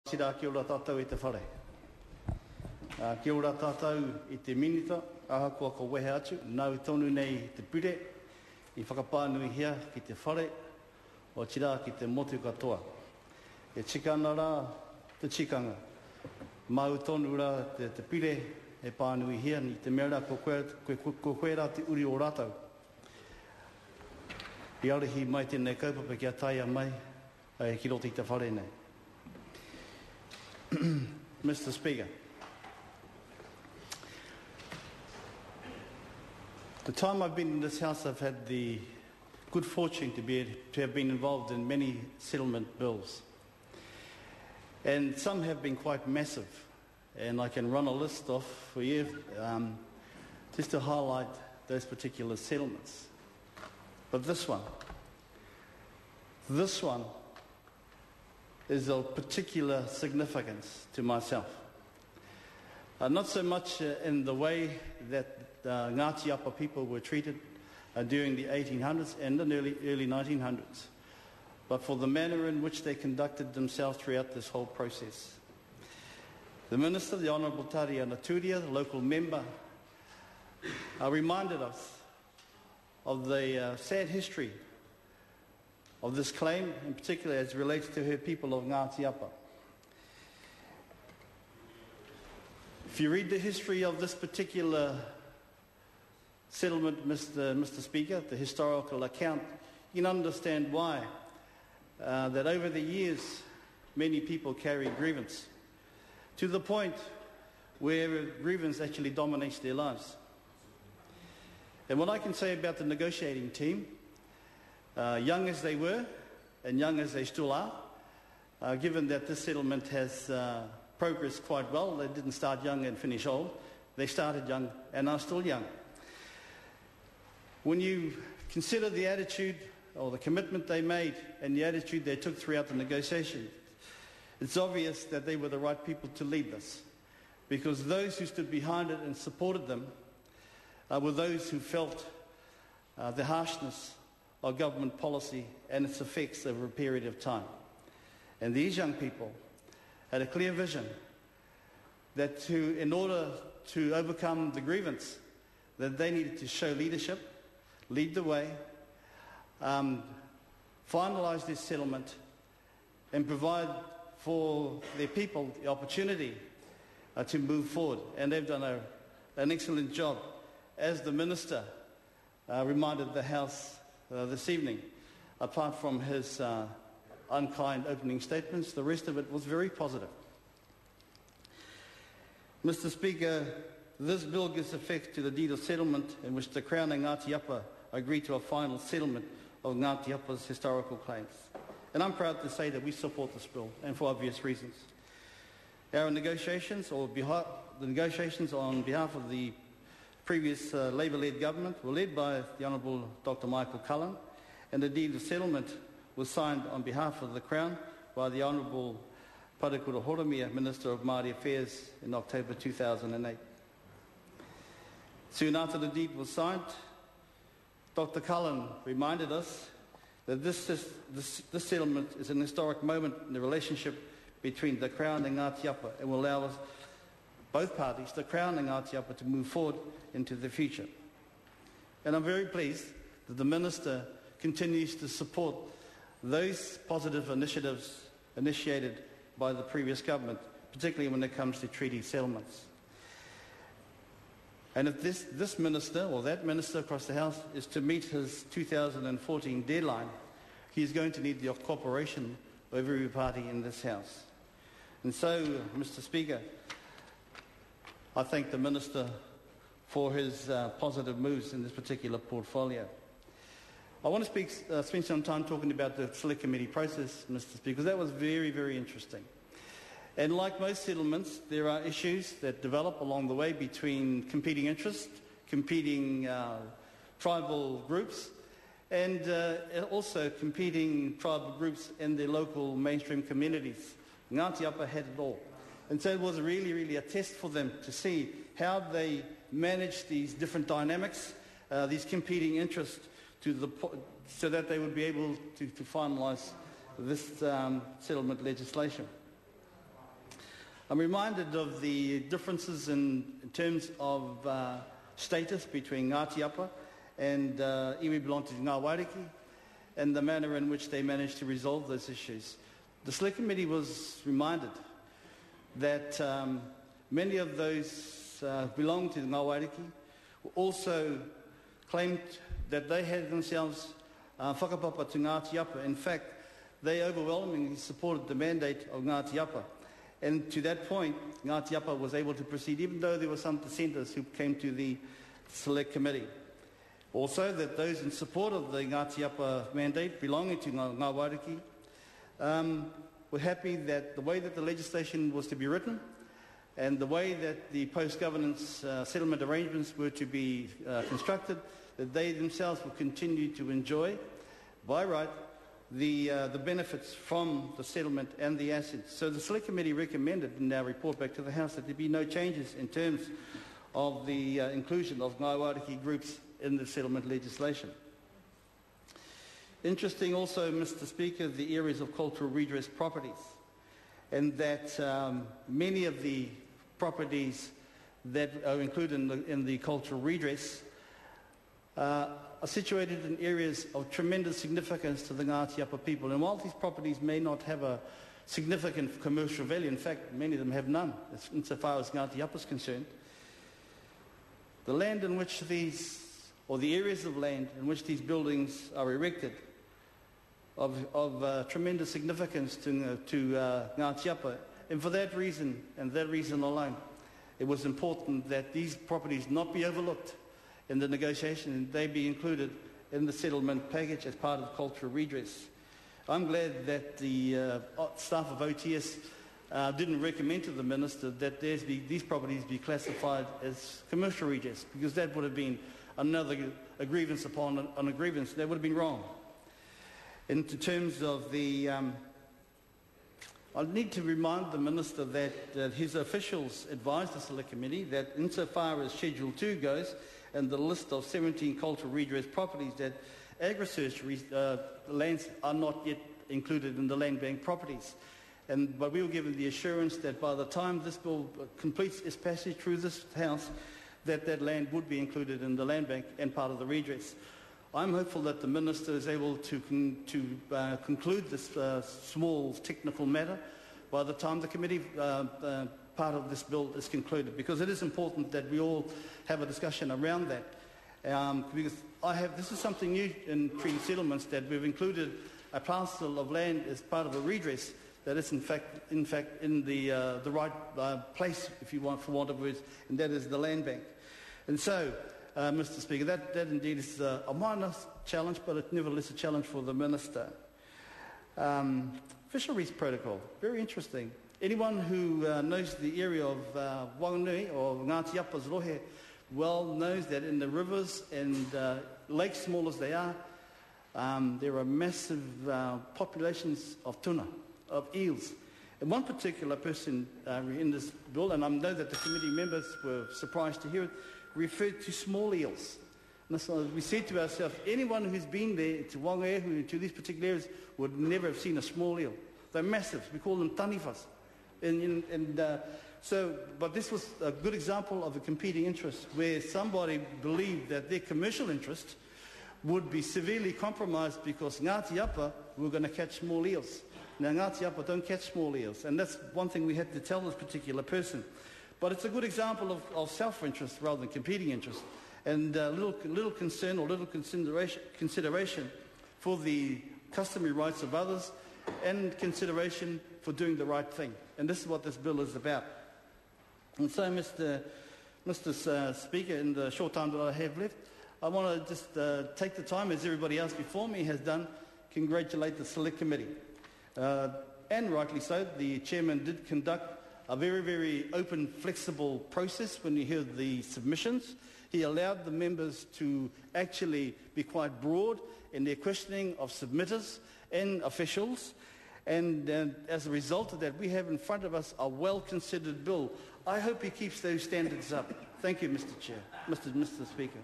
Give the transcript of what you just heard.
Sira kia ora tātou i te whare. Kia ora tātou i te minita, ahakoa ka wehe atu, nau tonu nei te pire, i whakapānui hia ki te whare, o tira ki te motu katoa. E tika ana rā te tikanga, mau tonu rā te pire, e pānui hia ni te mea rā ko koe rā te uri o rātau. I arihi mai tēnei kaupapa kia taia mai, ki roti te whare nei. Mr. Speaker, the time I've been in this House, I've had the good fortune to have been involved in many settlement bills. And some have been quite massive, and I can run a list off for you just to highlight those particular settlements. But this one is of particular significance to myself. Not so much in the way that Ngāti Apa people were treated during the 1800s and the early 1900s, but for the manner in which they conducted themselves throughout this whole process. The Minister, the Honourable Tariana Turia, the local member, reminded us of the sad history of this claim, in particular as it relates to her people of Ngāti Apa. If you read the history of this particular settlement, Mr. Speaker, the historical account, you can understand why that over the years many people carry grievance, to the point where grievance actually dominates their lives. And what I can say about the negotiating team, young as they were, and young as they still are, given that this settlement has progressed quite well, they didn't start young and finish old, they started young and are still young. When you consider the attitude or the commitment they made and the attitude they took throughout the negotiation, it's obvious that they were the right people to lead this, because those who stood behind it and supported them were those who felt the harshness of government policy and its effects over a period of time. And these young people had a clear vision that in order to overcome the grievance, that they needed to show leadership, lead the way, finalise this settlement, and provide for their people the opportunity to move forward. And they've done an excellent job. As the Minister reminded the House this evening, apart from his unkind opening statements, the rest of it was very positive. Mr. Speaker, this bill gives effect to the deed of settlement in which the Crown and Ngāti Apa agreed to a final settlement of Ngāti Apa's historical claims. And I'm proud to say that we support this bill, and for obvious reasons. Our negotiations, the negotiations on behalf of the previous Labour-led government were led by the Honourable Dr. Michael Cullen, and the deed of settlement was signed on behalf of the Crown by the Honourable Parekura Horomia, Minister of Māori Affairs, in October 2008. Soon after the deed was signed, Dr. Cullen reminded us that this settlement is an historic moment in the relationship between the Crown and Ngāti Apa, and will allow us, both parties, the Crown and Ngāti Apa, to move forward into the future. And I'm very pleased that the Minister continues to support those positive initiatives initiated by the previous government, particularly when it comes to treaty settlements. And if this Minister, or that Minister across the House, is to meet his 2014 deadline, he is going to need the cooperation of every party in this House. And so, Mr. Speaker, I thank the Minister for his positive moves in this particular portfolio. I want to spend some time talking about the Select Committee process, Mr. Speaker, because that was very, very interesting. And like most settlements, there are issues that develop along the way between competing interests, competing tribal groups, and also competing tribal groups in their local mainstream communities. Ngāti Apa had it all. And so it was really, really a test for them to see how they manage these different dynamics, these competing interests, so that they would be able to finalise this settlement legislation. I'm reminded of the differences in terms of status between Ngāti Apa and iwi belong to Ngā Waiariki, and the manner in which they managed to resolve those issues. The Select Committee was reminded that many of those belonging to the Ngā Waiariki also claimed that they had themselves whakapapa to Ngāti Apa. In fact, they overwhelmingly supported the mandate of Ngāti Apa. And to that point, Ngāti Apa was able to proceed, even though there were some dissenters who came to the Select Committee. Also, that those in support of the Ngāti Apa mandate belonging to Ngā Waiariki were happy that the way that the legislation was to be written and the way that the post-governance settlement arrangements were to be constructed, that they themselves will continue to enjoy, by right, the benefits from the settlement and the assets. So the Select Committee recommended in our report back to the House that there be no changes in terms of the inclusion of Ngā Waiariki groups in the settlement legislation. Interesting also, Mr. Speaker, the areas of cultural redress properties, and that many of the properties that are included in the cultural redress are situated in areas of tremendous significance to the Ngāti Apa people. And while these properties may not have a significant commercial value, in fact, many of them have none, insofar as Ngāti Apa is concerned, the land in which these, or the areas of land in which these buildings are erected, of tremendous significance to Ngāti Apa. And for that reason, and that reason alone, it was important that these properties not be overlooked in the negotiation and they be included in the settlement package as part of cultural redress. I'm glad that the staff of OTS didn't recommend to the Minister that these properties be classified as commercial redress, because that would have been another grievance upon a grievance. That would have been wrong. In terms of the... I need to remind the Minister that his officials advised the Select Committee that insofar as Schedule 2 goes, and the list of 17 cultural redress properties, that agri-search lands are not yet included in the land bank properties. But we were given the assurance that by the time this bill completes its passage through this House, that land would be included in the land bank and part of the redress. I'm hopeful that the Minister is able to conclude this small technical matter by the time the committee part of this bill is concluded, because it is important that we all have a discussion around that. Because this is something new in treaty settlements, that we've included a parcel of land as part of a redress that is in fact in the right place, if you want, for want of words, and that is the land bank. And so, Mr. Speaker, that indeed is a minor challenge, but it's nevertheless a challenge for the Minister. Fisheries protocol, very interesting. Anyone who knows the area of Wanganui or Ngāti Apa's Rohe well knows that in the rivers and lakes, small as they are, there are massive populations of tuna, of eels. And one particular person in this bill, and I know that the committee members were surprised to hear it, referred to small eels. And so we said to ourselves, anyone who's been there to Wanganui, to these particular areas, would never have seen a small eel. They're massive. We call them tanifas. But this was a good example of a competing interest, where somebody believed that their commercial interest would be severely compromised because Ngāti Apa were going to catch small eels. Now, Ngāti Apa don't catch small eels, and that's one thing we had to tell this particular person. But it's a good example of self-interest rather than competing interest, and little concern or little consideration for the customary rights of others, and consideration for doing the right thing. And this is what this bill is about. And so, Mr. Speaker, in the short time that I have left, I want to just take the time, as everybody else before me has done, congratulate the Select Committee. And rightly so, the Chairman did conduct a very, very open, flexible process when he heard the submissions. He allowed the members to actually be quite broad in their questioning of submitters and officials. And as a result of that, we have in front of us a well-considered bill. I hope he keeps those standards up. Thank you, Mr. Chair, Mr. Speaker.